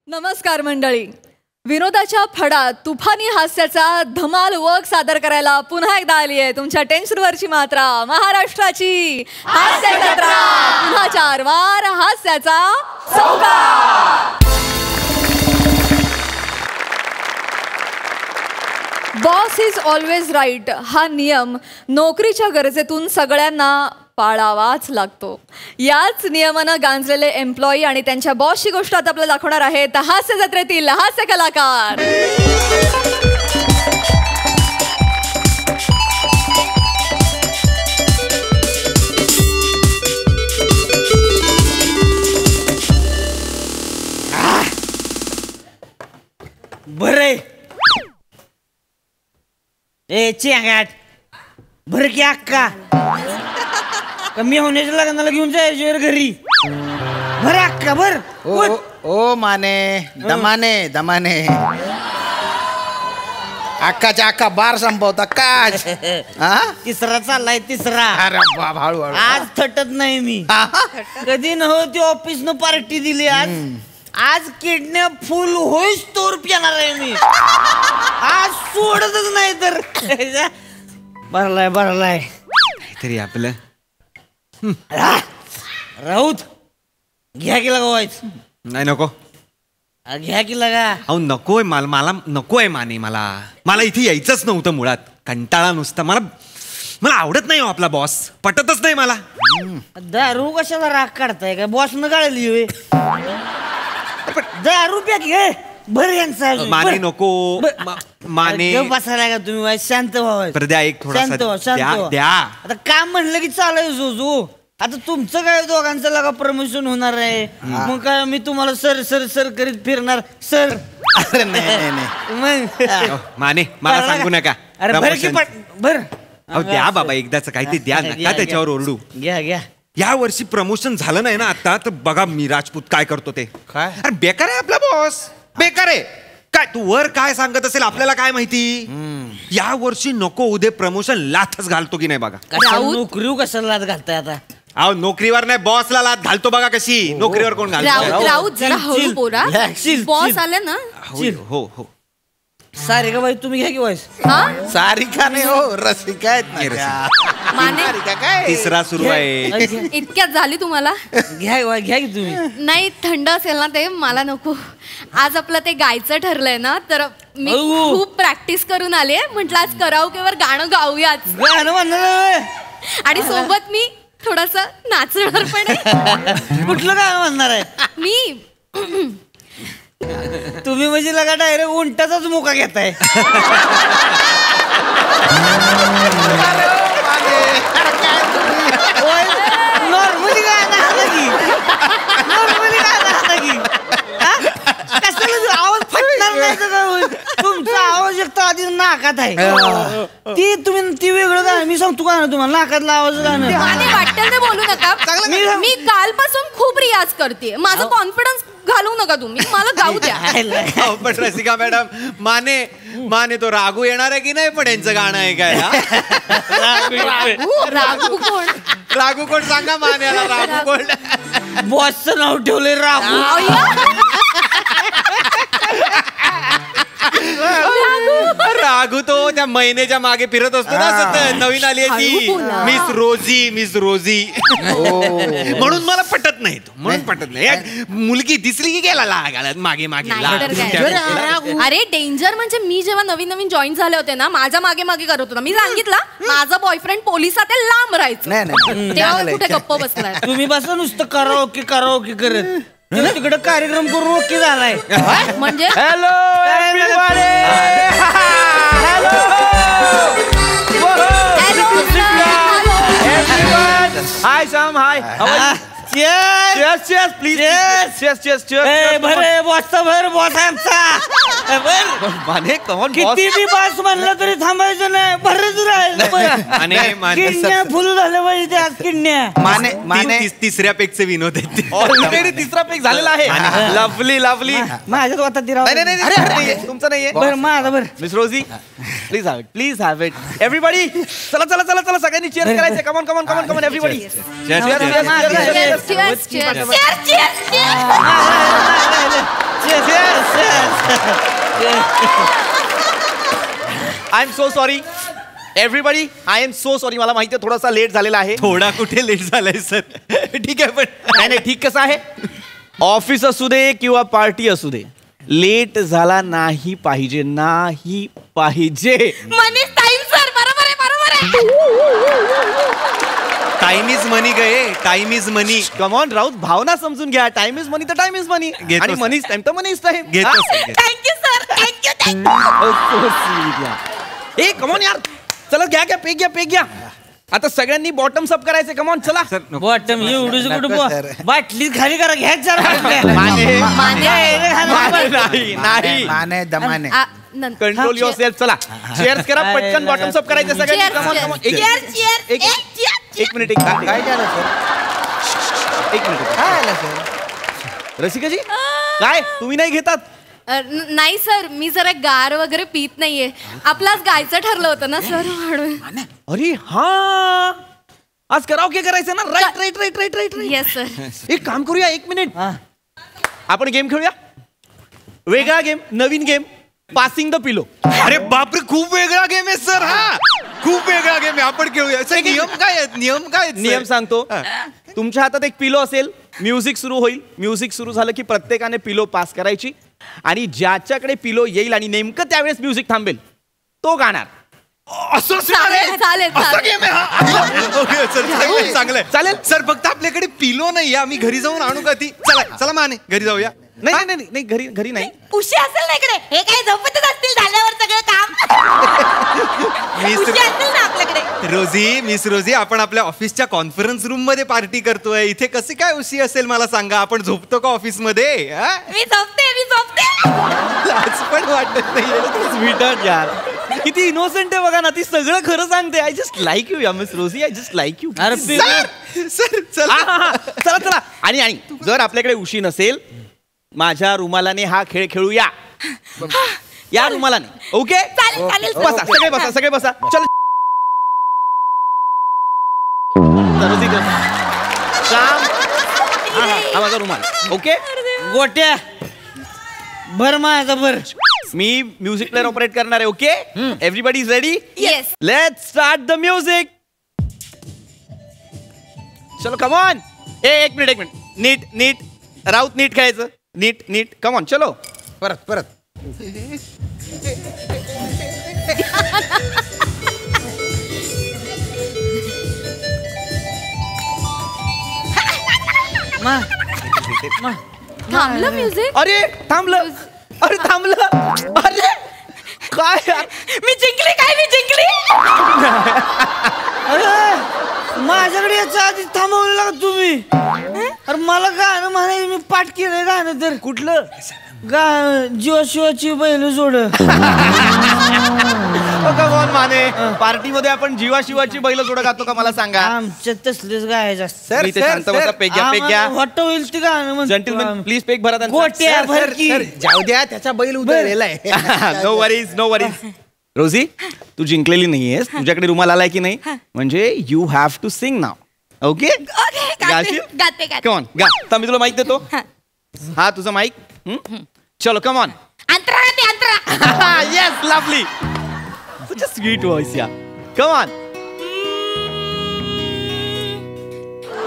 नमस्कार मंडळी. विनोदाच्या फडात तुफानी हास्याचा धमाल वर्क सादर करायला पुन्हा एकदा आली आहे तुमच्या टेन्शनवरची मात्रा, महाराष्ट्राची हास्य जत्रा. पुन्हा 4 वार हास्याचा सौगात. बॉस इज ऑलवेज राईट हा नियम नोकरीच्या गरजेतून सगळ्यांना पाळावाच लागतो. याच नियमानं गांजलेले एम्प्लॉई आणि त्यांच्या बॉसची गोष्ट आता आपल्याला दाखवणार आहेत हास्य जत्रेतील हास्य कलाकार. बरे ए चेंगाट बर की अक्का कमी होण्याच्या लग्नाला घेऊन जायचं घरी. बर अक्का बर. ओ माने दमाने अक्काच्या अक्का बार संपवता काच. तिसरा चाललाय तिसरा. अरे बाप हळू हळू. आज थटत नाही मी. कधी नव्हती ऑफिस न पार्टी दिली. आज किडनॅप फुल होईस तोर पिणार आहे मी. आज सोडतच नाही तर. भरलाय तरी आपलं राऊत घ्या की लगावायच. नाही नको. घ्या की लगा. अहो नकोय मला नकोय माने. मला इथे यायचंच नव्हतं मुळात. कंटाळा नुसता. मला आवडत नाही हो आपला बॉस. पटतच नाही मला. दारू कशाला राग काढताय का? बॉस न गाळली दारू प्या घे भर यांचा. माने नको माने. बसायला का तुम्ही? शांत व्हावं. तर द्या एक थोडासा द्या. आता काम म्हणलं की चालू जो आता तुमचं काय दोघांचं लगा प्रमोशन होणार आहे. मग काय मी तुम्हाला सर सर सर करीत फिरणार सर. अरे नाही मग माने मला सांगू नका. अरे भर की भर. अहो द्या बाबा एकदाच काहीतरी द्या. नका त्याच्यावर ओरडू. घ्या. या वर्षी प्रमोशन झालं नाही ना आता तर बघा मी राजपूत काय करतो ते. काय? अरे बेकार आहे आपला बॉस. बेकार आहे. काय तू वर काय सांगत असेल आपल्याला काय माहिती. या वर्षी नको उद्या प्रमोशन लाथच घालतो की नाही बघा. नोकरी कशाला लाच घालताय आता? अहो नोकरीवर नाही बॉसला लाथ घालतो बघा कशी. नोकरीवर कोण घालतो. राऊत जरा हळू बोला. बॉस आले ना. हो सारे का बाई तुम्ही घ्या की वाईस. सारिका नाही हो रसिका आहेत माने काय. तिसरा सुरू आहे. इतक्यात झाली तुम्हाला. घ्या की तुम्ही. नाही थंड असेल ना ते मला नको. आज आपलं ते गायचं ठरलंय ना तर मी खूप प्रॅक्टिस करून आले. म्हटलं आज कराओकेवर गाणं गाऊयाच. गाणं म्हणणार आणि सोबत मी थोडस नाचणार पण आहे. कुठलं गाणं म्हणणार आहे? मी तुम्ही म्हणजे लगा डायरेक्ट उंटाचाच मुका घेताय. नॉर्मली गाणं आलं की कशाला आवाज फटणार नाही तर तुमचा आवाज एक तर आधी नाकात आहे. ती वेगळं गाणं मी सांगतो गाणं तुम्हाला. नाकातला आवाज गाणं वाटतं ते बोलू नका. मी कालपासून खूप रियाज करते. माझं कॉन्फिडन्स घालवू नका तुम्ही. मला गाऊ द्या. पण रसिका मॅडम माने तो रागू येणार आहे की नाही पण यांचं गाणं आहे काय. रागू कोण सांगा मान्याला. रागू कोण? बॉसचं नाव ठेवलंय रागू. रागू तो त्या महिन्याच्या मागे फिरत असतो ना सतत. नवीन आली आहे ती मिस रोजी. म्हणून मला पटत नाही तो. म्हणून पटत नाही. मुलगी दिसली की गेला लागायला मागे. अरे डेंजर म्हणजे मी जेव्हा नवीन जॉईन झाले होते ना माझ्या मागे करत होता. मी सांगितलं माझा बॉयफ्रेंड पोलिसात लांब राहायचं. तेव्हा कुठे गप्प बसलाय. तुम्ही बसा नुसतं कराओके करत. तिकडे कार्यक्रम करून ओके झालाय. म्हणजे hello Hi Sam, hi. How are you? Cheers, please. Cheers. भरे बॉसचा भर बॉसांचा माने कमॉन किती बी बॉस म्हणलं तरी थांबायचं नाही. भरच राहायचं. किडण्या फुल झालं पाहिजे त्या किडण्या. माने तिसऱ्या पेकचे विनोद आहेत. ऑलरेडी तिसरा पेक झालेला आहे. लवली माझ्यात होता ती राव. नाही तुमचं नाहीये. बरं माझा बरं. Miss Rosie please have it everybody. चला सगळ्यांनी चीअर्स करायचे. Come on everybody. cheers. Cheers. I am so sorry everybody, I am so sorry. मला माहिती आहे थोडासा लेट झालेला आहे. थोडा कुठे लेट झालाय सर. ठीक आहे पण नाही ठीक कसं आहे, ऑफिस असू दे किंवा पार्टी असू दे, लेट झाला नाही पाहिजे, नाही पाहिजे. मनीष टाइम सर, बरोबर आहे, बरोबर आहे. टाइम इज मनी गए, time is money. Come on Raut, भावना समजून घ्या. टाइम इज मनी तर टाइम इज मनी, घेतो आणि सर. मनी टाइम तर मनी टाइम. घेतो सर, घेतो. थँक्यू सर, थँक्यू ए कमॉन यार, चला घ्या पेक घ्या. आता सगळ्यांनी बॉटम्स अप करायचे. कमॉन चला. बॉटम एवढीच नको, कुठं सर. बाटली खाली करा, घ्या जरा. नाही माने दमाने. Control your self. चला चेअर्स करा पटकन. बॉटम्स अप करायचे सगळ्यांनी. Cheers, come on cheers. कमॉन. एक मिनिट काय झालं सर? एक मिनिट. काय झालं सर? रसिकाजी काय तुम्ही नाही घेतात? नाही सर, मी जरा गार वगैरे पीत नाहीये. आपलाच गायचं ठरलं होतं ना सर, म्हणून. अरे हा, आज कराओके करायचं ना. राईट. Yes sir. एक काम करूया, 1 मिनिट आपण गेम खेळूया. वेगळा गेम, नवीन गेम, पासिंग द पिलो. अरे बापरे, खूप वेगळा गेम आहे सर हा. खूप वेगळा गेम आहे, आपण खेळूया. सर नियम काय आहेत? नियम काय आहेत, सर? नियम सांगतो. तुमच्या हातात एक पिलो असेल, म्युझिक सुरू होईल. म्युझिक सुरू झालं की प्रत्येकाने पिलो पास करायची, आणि ज्याच्याकडे पिलो येईल आणि नेमकं त्यावेळेस म्युझिक थांबेल तो गाणार. असं चालेल, चालेल, चालेल. गेम आहे हा. ओके सर, चांगलं आहे. चालेल. सर फक्त आपल्याकडे पिलो नाही, आम्ही घरी जाऊन आणू का ती? चला माने घरी जाऊया. नाही घरी नाही. उशी असेल ना इकडे, हे काय झोपतच असतील झाल्यावर सगळं काम. उशी असेल ना आपल्याकडे. मिस रोजी, आपण आपल्या ऑफिसच्या कॉन्फरन्स रूम मध्ये पार्टी करतोय. इथे कशी काय उशी असेल मला सांगा. आपण झोपतो का ऑफिस मध्ये? मी झोपते. लाज पण वाटत नाही. स्वीटच यार, किती इनोसेंट आहे बघा ना. ती सगळं खरं सांगते. आय जस्ट लाईक यू या miss Rosie, I just like you. अरे सर चला. चला. आणि जर आपल्याकडे उशी नसेल, माझ्या रुमालाने हा खेळ खेळूया. या रुमालाने. ओके, चालेल. सगळे बसा. चलो श्याम, हा माझा रुमाल. ओके, गोट्या भर माझा भर. मी म्युझिक प्लेअर ऑपरेट करणार आहे. Okay, everybody is ready? Yes. Let's start the music. चलो कम ऑन. एक मिनिट. नीट राऊत, नीट खेळायचं. नीट कम ऑन. चलो परत. थांबलं म्युझिक. अरे थांबलं. अरे काय यार? मी जिंकली. अरे माझ्याकडे याच्या आधी थांबवलं का तुम्ही? अरे मला गाणं म्हणायचं, मी पाठ केलंय गाणं. तर कुठलं जीवा शिवाची बैल जोड. कमॉन माने, पार्टीमध्ये आपण जीवा शिवाची बैल जोड गातो का मला सांगा? आमच्या तसलेच गायचं. मी ते शांत बसा. पेक घ्या. वाटत होईल ते गाणं. जेंटलमॅन प्लीज पेक भरा त्यांचा. गोट्या भर की. जाऊ द्या, त्याचा बैल उधळलेला आहे. No worries. रोजी, तू जिंकलेली नाहीयेस. तुझ्याकडे रुमाल आलाय की नाही, म्हणजे you have to sing now. Okay, गाते. कमॉन गा. तर मी तुला माईक देतो. हा तुझा माईक. चलो कमॉन. अंतरा. Yes, lovely. Such a sweet voice, yeah. Come on.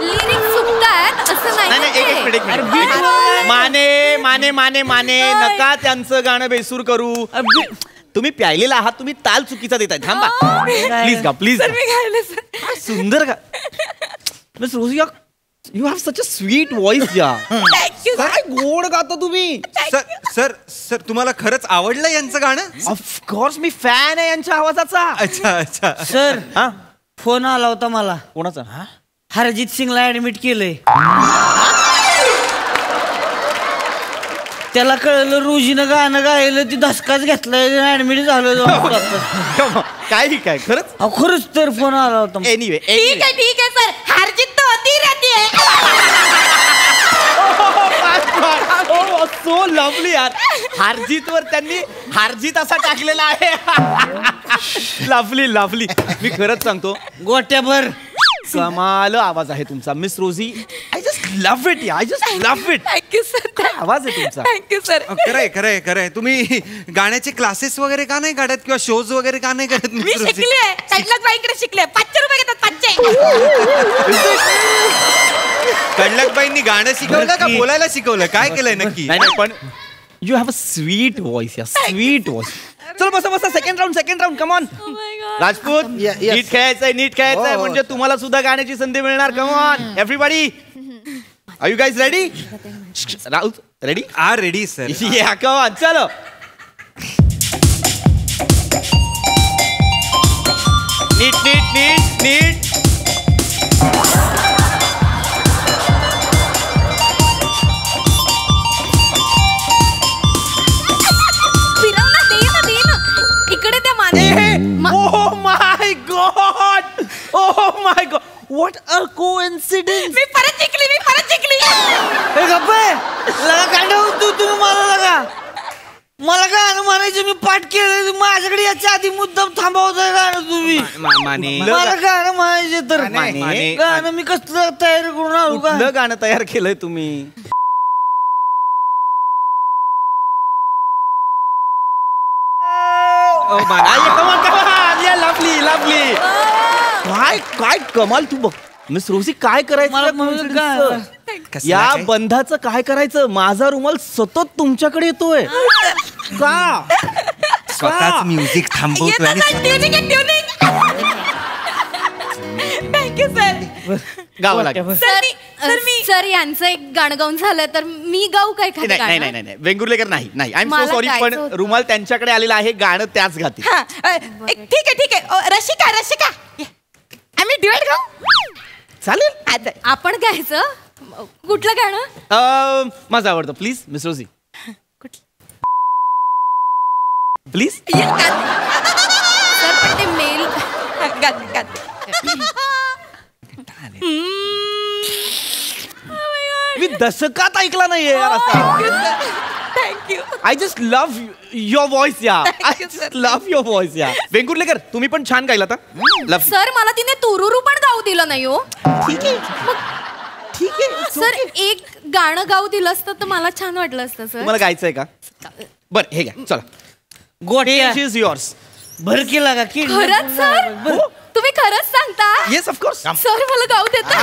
Lyrics चुकतायत असं नाही, नाही. एक मिनिट. माने नका त्यांचं गाणं बेसूर करू. तुम्ही प्यायलेला आहात, तुम्ही ताल चुकीचा देताय. थांबा प्लीज गा, प्लीज. सुंदर गा. Miss Rosie, you have such a sweet voice या. काय गोड गाता तुम्ही. सर तुम्हाला खरंच आवडलं यांचं गाणं? ऑफकोर्स मी फॅन आहे यांच्या आवाजाचा. अच्छा. सर, हा, फोन आला होता मला. कोणाचा? हरजित सिंगला ऍडमिट केलंय. त्याला कळलं रोजीनं गाणं गायलं, ती धसकाच घेतलाय, ऍडमिट झालं. काय खरंच? खरंच तर फोन आला होता. एनिवे, ठीक आहे सर. हारजीत तो होती रहती है. सो लवली यार. हारजीत वर त्यांनी हारजीत असा टाकलेला आहे. लवली. मी खरंच सांगतो, गोट्याभर कमाल आवाज आहे तुमचा miss Rosie. I just love it I just love it. Thank you sir. आवाज आहे तुमचा. Thank you sir. खरंय खरंय खरंय. तुम्ही गाण्याचे क्लासेस वगैरे का नाही काढत किंवा शोज वगैरे का नाही करत? मी शिकले कडलक बाईकडे शिकले. 500 रुपये घेतात. 500. कडलकबाईंनी गाणं शिकवलं का बोलायला शिकवलं? काय केलंय नक्की? नाही पण you have a sweet voice yeah sweet voice. चल बसा बसा. Second round come on. Rajput नीट खेळायचंय म्हणजे तुम्हाला सुद्धा गाण्याची संधी मिळणार. Come on everybody. Are you guys ready? Raut ready? Ready sir. Yeah come on. चलो. नीट. इकडे त्या Mane. Oh my god! What a coincidence! मी परत जिंकली. हे गप्पे लगा गाणं तुम्ही मला गाणं म्हणायचं. मी पाठ केलं माझ्याकडे याच्या आधी मुद्दाम थांबवतोय गाणं तुम्ही. माने मला गाणं म्हणायचे तर माने. गाणं मी कसलं तयारी करून आलो का? कुठलं गाणं तयार केलंय तुम्ही? लवली. काय कमाल. तू बघ मिस रोजी काय करायचं या बंधाचं काय करायचं? माझा रुमाल सतत तुमच्याकडे येतोय का? स्वतःच म्युझिक थांबवतोय. Thank you sir. गावं लागेल. सर यांचं एक गाणं गाऊन झालं तर मी गाऊ काय? नाही वेंगुर्लेकर नाही. आय एम मला सो सॉरी पण गायचं रुमाल त्यांच्याकडे आलेला आहे. गाणं त्याच गातील. ठीक आहे. रशिका आम्ही ड्युएट गाऊ. चालेल. आपण गायचं कुठलं गाणं? माझं आवडतं. Please miss Rosie please. Sir पण ते मेल मी दशकात ऐकला नाहीये यार असा. Thank you. I just love your voice yeah. I just love your voice yeah. Vengurlekar तुम्ही पण छान गायला. सर मला तिने तुरुरू पण गाऊ दिलं नाही हो. ठीक आहे सर एक गाणं गाऊ दिलं असतं तर मला छान वाटलं असतं सर. तुम्हाला गायचंय का? बरं हे घ्या चला. गोट्या इज युअर्स. भर केला का की? खरंच सर? तुम्ही खरंच सांगता? Yes of course. सर मला गाऊ देता?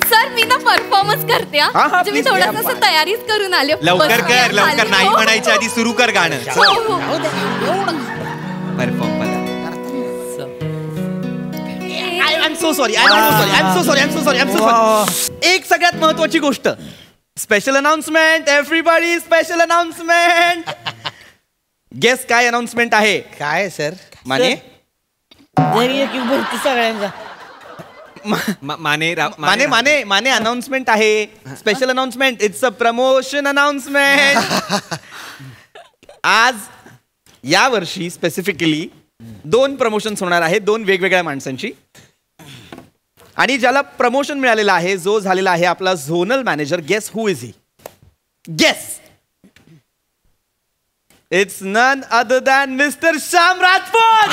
सर मी ना परफॉर्मन्स करते हा. म्हणजे मी थोडंसं असं तयारीच करून आले. लवकर कर. नाही म्हणायच्या आधी सुरू कर गाणं. Perform I am so sorry. एक सगळ्यात महत्वाची गोष्ट. Special announcement. Everybody special announcement. Guess काय अनाउन्समेंट आहे? काय सर? माने सगळ्यांचा माने अनाउन्समेंट आहे. Special announcement. It's a promotion announcement. आज या वर्षी स्पेसिफिकली 2 प्रमोशन्स होणार आहेत 2 वेगवेगळ्या माणसांची. आणि ज्याला प्रमोशन मिळालेला आहे जो झालेला आहे आपला zonal manager. Guess who is he? Guess. It's none other than mister Shyam Rajput.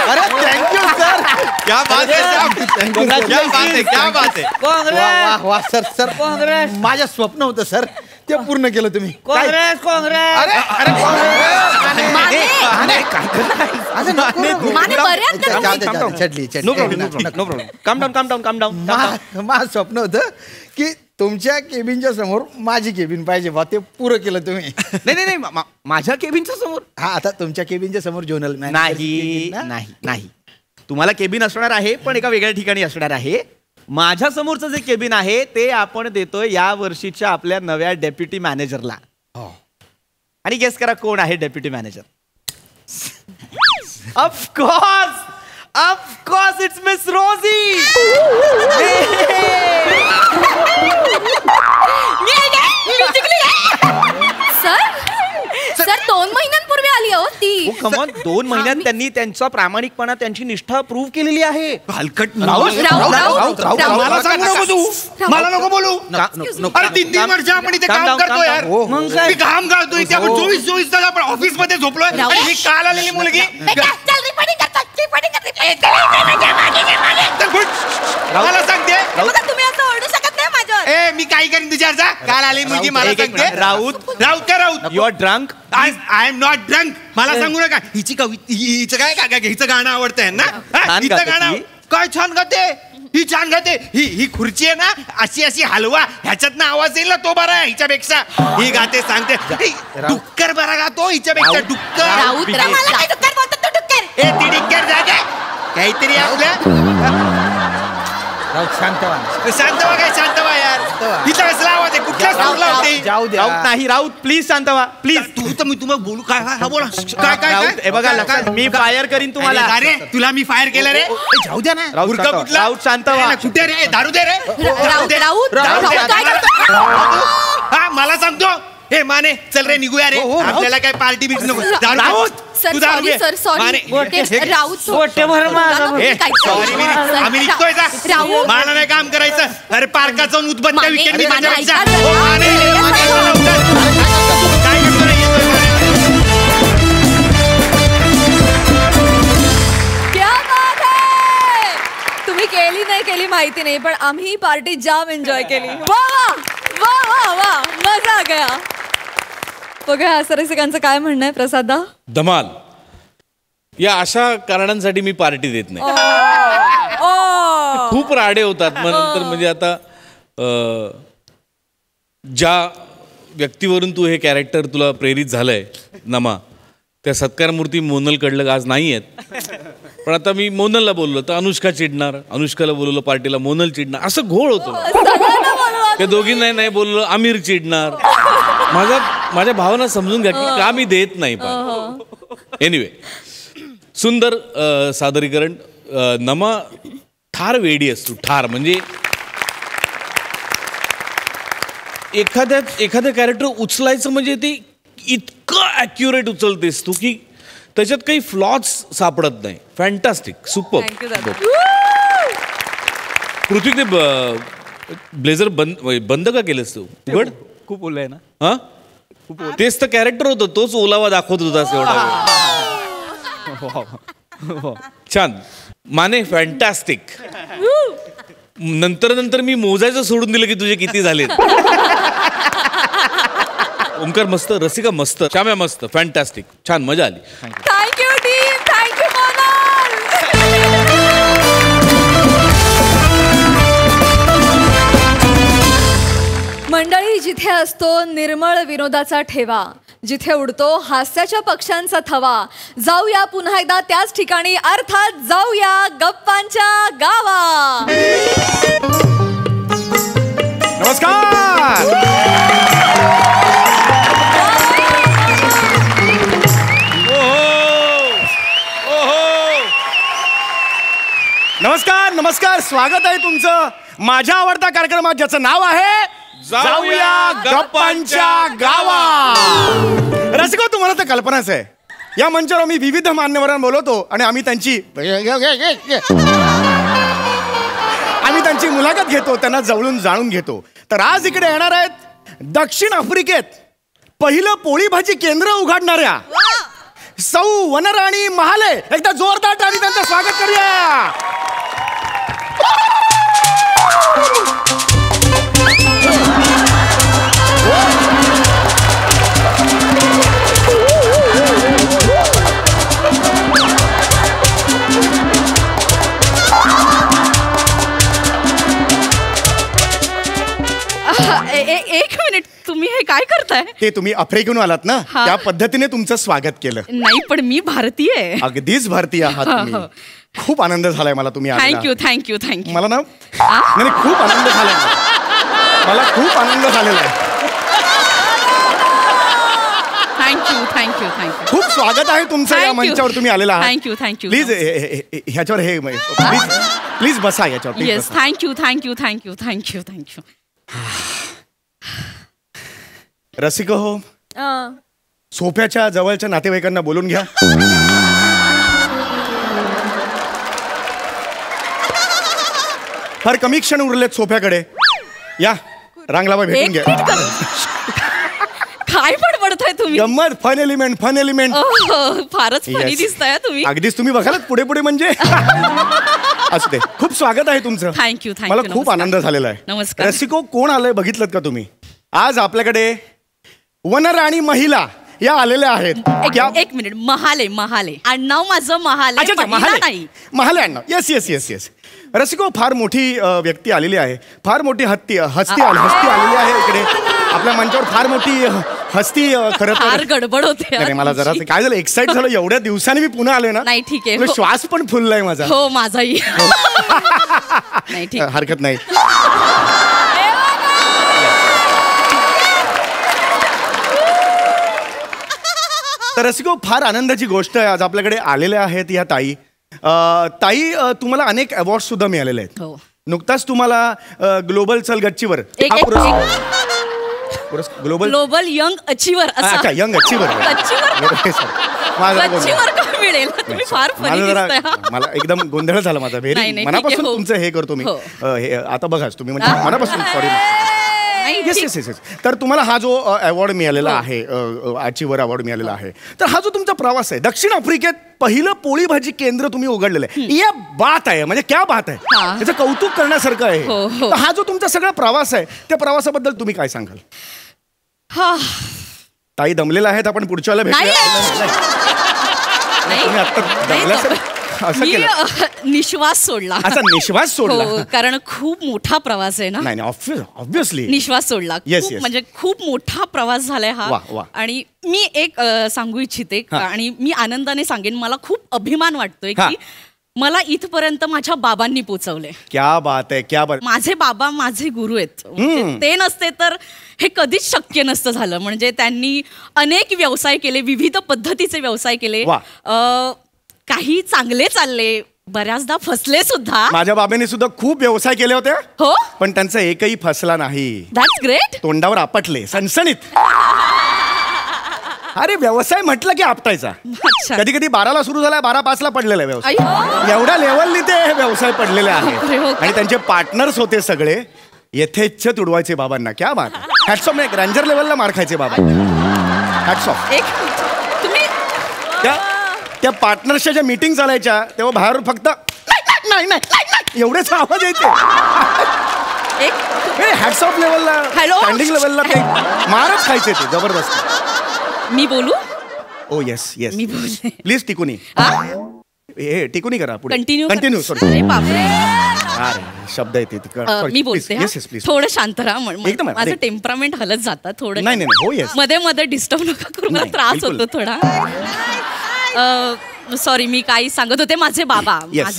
अरे थँक्यू सर. क्या बात है. काँग्रेस वा सर. काँग्रेस माझं स्वप्न होतं सर, ते पूर्ण केलं तुम्ही. काँग्रेस माझं स्वप्न होतं की तुमच्या केबिनच्या समोर माझी केबिन पाहिजे बा. ते पुरं केलं तुम्ही. नाही माझ्या केबिनच्या समोर. हा आता तुमच्या केबिनच्या समोर जोनल नाही तुम्हाला केबिन असणार आहे पण एका वेगळ्या ठिकाणी असणार आहे. माझ्या समोरचं जे केबिन आहे ते आपण देतोय या वर्षीच्या आपल्या नव्या डेप्युटी मॅनेजरला. आणि गेस करा कोण आहे deputy manager? Of course it's miss Rosie. Sir 2 महिन्यांपूर्वी आली हो ती. कमॉन 2 महिन्यात त्यांनी त्यांचा प्रामाणिकपणा त्यांची निष्ठा प्रूव्ह केलेली आहे. हलकट. मला सांगू नको तू. मला नको बोलू. अरे 3 वर्ष आपण इथे काम करतो यार. मी काम करतोय इथे. आपण 24 तास आपण ऑफिस मध्ये झोपलोय. आणि ही काल आलेली मुलगी. मला सांगते तुम्ही असं ओरडू शकत ए मी काय करीन तुझ्यावर जा. काल आली मुलगी मला एक सांगते. मिनिट. राऊत का Raut? You are drunk. I am not drunk. मला सांगू नका. हिचं काय हिचं गाणं आवडतंय ना. हिचं गाणं काय छान गाते. ही छान गाते. ही खुर्ची आहे ना अशी अशी हलवा ह्याच्यात ना आवाज येईल ना तो बरा आहे हिच्यापेक्षा. ही गाते सांगते. डुक्कर बरा गातो हिच्यापेक्षा. डुक्कर ए ती डिक्कर जागे काहीतरी आपलं. शांत शांत व्हा यार. हिचा कसला आवाज आहे. कुठल्या सूरला होते. जाऊ द्या. राऊत नाही. राऊत प्लीज शांत व्हा प्लीज. तू तर मी तुम्हाला बोलू काय हा बोला. काय राऊत हे बघा लक्षात मी फायर करीन तुम्हाला. अरे तुला मी फायर केलं रे. जाऊ द्या ना. राऊत गुरका शांत व्हा. कुठला? राऊत शांत व्हा. कुठे रे. दारू दे रे. राऊत काय करतो? हा मला सांगतो. हे माने चल रे निघूया रे. आपल्याला काय पार्टी बिट नको. दारू सर तू दारू सॉरी घे. Sir sorry Mane, Raut sorry आम्ही निघतोय जा. राऊत. मला नाही काम करायचं. अरे पार्कात जाऊन उद्बत्त्या माने, विकेट मी माने, त्याच्यापेक्षा. ऐका हो, जरा. माने, माने, काय करतो रे? येतोय माने. क्या बात है. तुम्ही केली नाही केली माहिती नाही पण आम्ही पार्टी जाम एन्जॉय केली. वा वा वा वा मजा आ गया. बघा हास्यरसिकांचं काय म्हणणं आहे प्रसादा. धमाल. या अशा कारणांसाठी मी पार्टी देत नाही. खूप राडे होतात मग नंतर. म्हणजे आता ज्या व्यक्तीवरून तू हे कॅरेक्टर तुला प्रेरित झालंय नमा त्या सत्कारमूर्ती मोनल कडलं आज नाही आहेत. पण आता मी मोनलला बोललो तर अनुष्का चिडणार. अनुष्काला बोलवलं पार्टीला मोनल चिडणार. असं घोळ होतो. त्या दोघींना नाही बोललो आमिर चिडणार. माझ्या भावना समजून घ्या की का मी देत नाही. एनिवे सुंदर सादरीकरण. नमा ठार वेडी असतो. ठार म्हणजे एखाद्या कॅरेक्टर उचलायचं म्हणजे ते इतकं ॲक्युरेट उचलतेस तू की त्याच्यात काही फ्लॉज सापडत नाही. फॅन्टास्टिक. सुपर. पृथ्वी ते ब्लेझर बंद का केलंस तू. उघड. खूप बोललाय ना. हा तेच तर कॅरेक्टर होतं. तोच ओलावा दाखवत होतास एवढा वेळ. छान माने. फॅन्टास्टिक. नंतर मी मोजायचं सोडून दिलं की तुझे किती झालेत. ओमकार मस्त. रसिका मस्त. श्याम्या मस्त. फॅन्टास्टिक. छान मजा आली. Thank you team. थँक्यू मोनल. मंडळी जिथे असतो निर्मळ विनोदाचा ठेवा. जिथे उडतो हास्याच्या पक्ष्यांचा थवा. जाऊया पुन्हा एकदा त्याच ठिकाणी अर्थात जाऊया गप्पांच्या गावा. नमस्कार. नमस्कार नमस्कार. स्वागत आहे तुमचं माझ्या आवडत्या कार्यक्रमात ज्याचं नाव आहे जाऊया गप्पांच्या गावा. रसिको तुम्हाला तर कल्पनाच आहे. या मंचावर आम्ही विविध मान्यवरांना बोलवतो आणि आम्ही त्यांची मुलाखत घेतो. त्यांना जवळून जाणून घेतो. तर आज इकडे येणार आहेत दक्षिण आफ्रिकेत पहिलं पोळी भाजी केंद्र उघडणाऱ्या सौ वनराणी महाले. एकदा जोरदार टाळी त्यांचं स्वागत करूया. एक मिनिट. तुम्ही हे काय करताय. ते तुम्ही आफ्रिकेहून आलात ना त्या पद्धतीने तुमचं स्वागत केलं. नाही पण मी भारतीय आहे. अगदीच भारतीय आहात तुम्ही. खूप आनंद झालाय मला तुम्ही आलेला. थँक्यू. मला ना नाही खूप आनंद झालाय. मला खूप आनंद झालेला आहे. थँक्यू. खूप स्वागत आहे तुमचं या मंचावर तुम्ही आलेला आहात. थँक्यू. प्लीज ह्याच्यावर हे प्लीज बसा याच्यावर. येस. थँक्यू. रसिक हो सोफ्याच्या जवळच्या नातेवाईकांना बोलून घ्या. फार कमी क्षण उरलेत सोफ्याकडे. या रांगलावा भेटून घ्या. काय बडबडताय तुम्ही. गंमत. Fun element. फारच फनी दिसताय तुम्ही. अगदीच तुम्ही बघालात पुढे म्हणजे असू दे. खूप स्वागत आहे तुमचं. Thank you thank you. मला खूप आनंद झालेला आहे. नमस्कार. रसिको कोण आलंय बघितलं का तुम्ही? आज आपल्याकडे वनराणी महिला या आलेल्या आहेत. एक मिनिट. महाले महाले आडनाव माझं महाले. अच्छा महिला नाही. Mahale Anna. Yes yes yes yes. रसिको फार मोठी व्यक्ती आलेली आहे. फार मोठी हस्ती आलेली आहे इकडे आपल्या मंचावर. फार मोठी हस्ती खरं फार तर. गडबड होते नाही मला जरा काय झालं एक्साइट झालं एवढ्या दिवसांनी मी पुन्हा आलोय ना. नाही ठीक आहे. मला श्वास पण फुललाय माझा. हो माझाही. नाही ठीक. हरकत नाही. तर रसिको फार आनंदाची गोष्ट आहे. आज आपल्याकडे आलेल्या आहेत या ताई. ताई तुम्हाला अनेक अवॉर्ड सुद्धा मिळालेले आहेत. हो. नुकताच तुम्हाला ग्लोबल चल गच्चीवर ग्लोबल ग्लोबल यंग अचिव्हर अच्छा यंग अचिव्हर मिळेल. तुम्ही फार फनी दिसताय. मला एकदम गोंधळ झाला माझा. नाही, व्हेरी नाही, मनापासून ठीक आहे, हो. तुमचं हे करतो मी. हो. आता बघाच तुम्ही म्हणजे मनापासून सॉरी. Yes yes yes. तर तुम्हाला हा जो अवॉर्ड मिळालेला आहे अचिव्हर अवॉर्ड मिळालेला आहे. तर हा जो तुमचा प्रवास आहे दक्षिण आफ्रिकेत पहिलं पोळी भाजी केंद्र तुम्ही उघडलेलं आहे. या बात आहे म्हणजे क्या बात आहे. त्याचं कौतुक करण्यासारखं आहे. तर हा जो तुमचा सगळा प्रवास आहे त्या प्रवासाबद्दल तुम्ही काय सांगाल? ताई दमलेला आहेत. आपण पुढच्या वेळेला भेटूया. तुम्ही आता दमल्यासारखं असं केलं. निश्वास सोडला. अच्छा निश्वास सोडला. कारण खूप मोठा प्रवास आहे ना. नाही ऑब्विसली निश्वास सोडला. Yes, खूप yes. म्हणजे खूप मोठा प्रवास झालाय हा. वा, वा. आणि मी एक सांगू इच्छिते आणि मी आनंदाने सांगेन मला खूप अभिमान वाटतोय की मला इथपर्यंत माझ्या बाबांनी पोचवलंय. क्या बात आहे क्या बात. माझे बाबा माझे गुरु आहेत. म्हणजे ते नसते तर हे कधीच शक्य नसतं झालं. म्हणजे त्यांनी अनेक व्यवसाय केले. विविध पद्धतीचे व्यवसाय केले. काही चांगले चालले बऱ्याचदा फसले सुद्धा. माझ्या बाबांनी सुद्धा खूप व्यवसाय केले होते. हो पण त्यांचा एकही फसला नाही. That's great. तोंडावर आपटले सणसणीत. अरे व्यवसाय म्हटलं की आपटायचा. कधी कधी 12ला सुरू झालाय 12:05ला पडलेला व्यवसाय. एवढ्या लेवलनी ते व्यवसाय पडलेले आहेत. आणि त्यांचे पार्टनर्स होते सगळे यथेच्छ तुडवायचे बाबांना. क्या बात. Hats off. रँजर लेवलला मार खायचे बाबा. Hats off. त्या पार्टनर्सच्या ज्या मीटिंग चालायच्या तेव्हा बाहेर फक्त नाही नाही एवढेच आवाज यायचे. हॅट्स ऑफ लेवलला स्टँडिंग लेवलला ते मारच खायचे ते जबरदस्त. मी बोलू? ओ येस येस मी बोलते. प्लीज टिकुनी. हे टिकुनी करा पुढे. कंटिन्यू. सॉरी शब्द येते. मी बोलते. थोडं शांत राहा. एकदम माझं टेम्परामेंट हलत जातात थोडं. नाही हो येस. मध्ये मध्ये डिस्टर्ब नका करू. मला त्रास होतो थोडा. सॉरी मी काही सांगत होते. माझे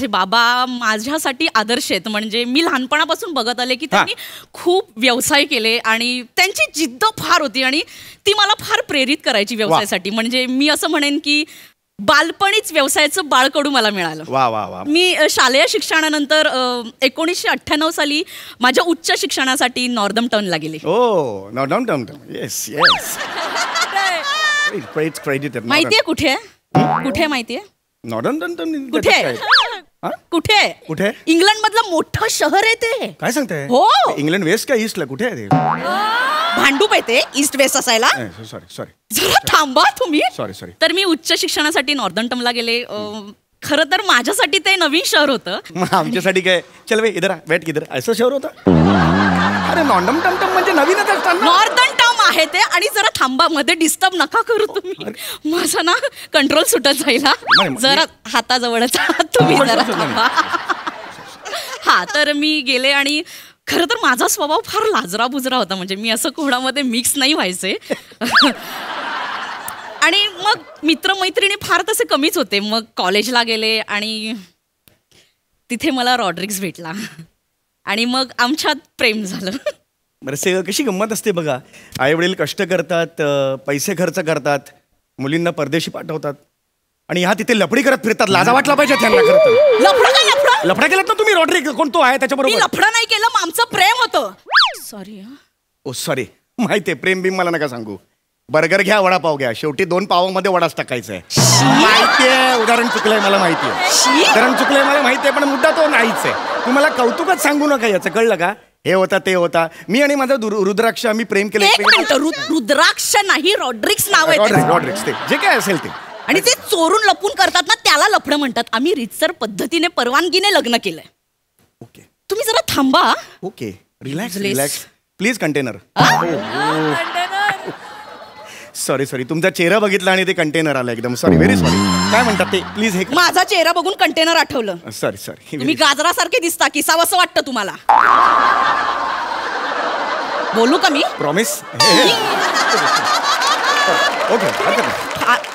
बाबा माझ्यासाठी आदर्श आहेत. म्हणजे मी लहानपणापासून बघत आले की त्यांनी खूप व्यवसाय केले आणि त्यांची जिद्द फार होती आणि ती मला फार प्रेरित करायची व्यवसायासाठी. म्हणजे मी असं म्हणेन की बालपणीच व्यवसायाचं बाळकडू मला मिळालं. वा वा वा. मी शालेय शिक्षणानंतर 1998 साली माझ्या उच्च शिक्षणासाठी नॉर्दम्प्टनला गेले. ओ नॉर्दम्प्टन. Yes yes. माहितीये कुठे कुठे माहितीये? नॉर्दम्प्टन कुठे कुठे? इंग्लंड मधलं मोठं शहर आहे ते. काय सांगताय? हो. इंग्लंड वेस्ट का ईस्टला कुठे आहे ते? भांडूप आहे ते. ईस्ट वेस्ट असायला. सॉरी जरा थांबा तुम्ही. सॉरी. तर मी उच्च शिक्षणासाठी नॉर्दम्प्टनला गेले. खरं तर माझ्यासाठी ते नवीन शहर होतं. आमच्यासाठी काय चल वे इधर वेट किधर असं शहर होतं. अरे नॉर्दम्प्टन म्हणजे नवीनच असतात. नॉर्दर्न टर्म आहे ते. आणि जरा थांबा मध्ये डिस्टर्ब नका करू तुम्ही. माझा ना कंट्रोल सुटत जाईला. जरा हाताजवळच तुम्ही जरा थांबा. तर मी गेले आणि खरं तर माझा स्वभाव फार लाजरा बुजरा होता. म्हणजे मी असं कोणामध्ये मिक्स नाही व्हायचे. आणि मग मित्रमैत्रिणी फार तसे कमीच होते. मग कॉलेजला गेले आणि तिथे मला रॉड्रिक्स भेटला आणि मग आमच्यात प्रेम झालं. बरं कशी गंमत असते बघा. आई वडील कष्ट करतात, पैसे खर्च करतात, मुलींना परदेशी पाठवतात आणि ह्या तिथे लफडी करत फिरतात. लाजा वाटला पाहिजे त्यांना. खरं तर लफडा केलात ना तुम्ही. रॉड्रिक कोण तो आहे त्याच्याबरोबर? लफडा नाही केलं. मग आमचं प्रेम होतं. सॉरी. ओ सॉरी. माहितीये प्रेम बिम मला नका सांगू. बर्गर घ्या वडापाव घ्या शेवटी 2 पावामध्ये वडाच टाकायचा आहे. माहितीये उदाहरण चुकलंय मला माहितीये. उदाहरण चुकलंय मला माहितीये पण मुद्दा तो नाहीच आहे. तुम्हाला कौतुकच सांगू नका याचं कळलं का? हे होता ते होता. मी आणि माझा रुद्राक्ष आम्ही प्रेम केलं. रुद्राक्ष नाही रॉड्रिक्स नाव आहे. रॉड्रिक्स ते जे काय असेल ते आणि ते चोरून लपून करतात ना त्याला लफडं म्हणतात. आम्ही रीतसर पद्धतीने परवानगीने लग्न केलंय. ओके तुम्ही जरा थांबा. Okay relax Please. Relax please container. Sorry sorry तुमचा चेहरा बघितला आणि ते कंटेनर आलं एकदम. Sorry very sorry. काय म्हणतात ते प्लीज हे माझा चेहरा बघून कंटेनर आठवलं. Sorry sorry. तुम्ही गाजरासारखे दिसता किसावं असं वाटतं तुम्हाला. बोलू का मी? Promise. Okay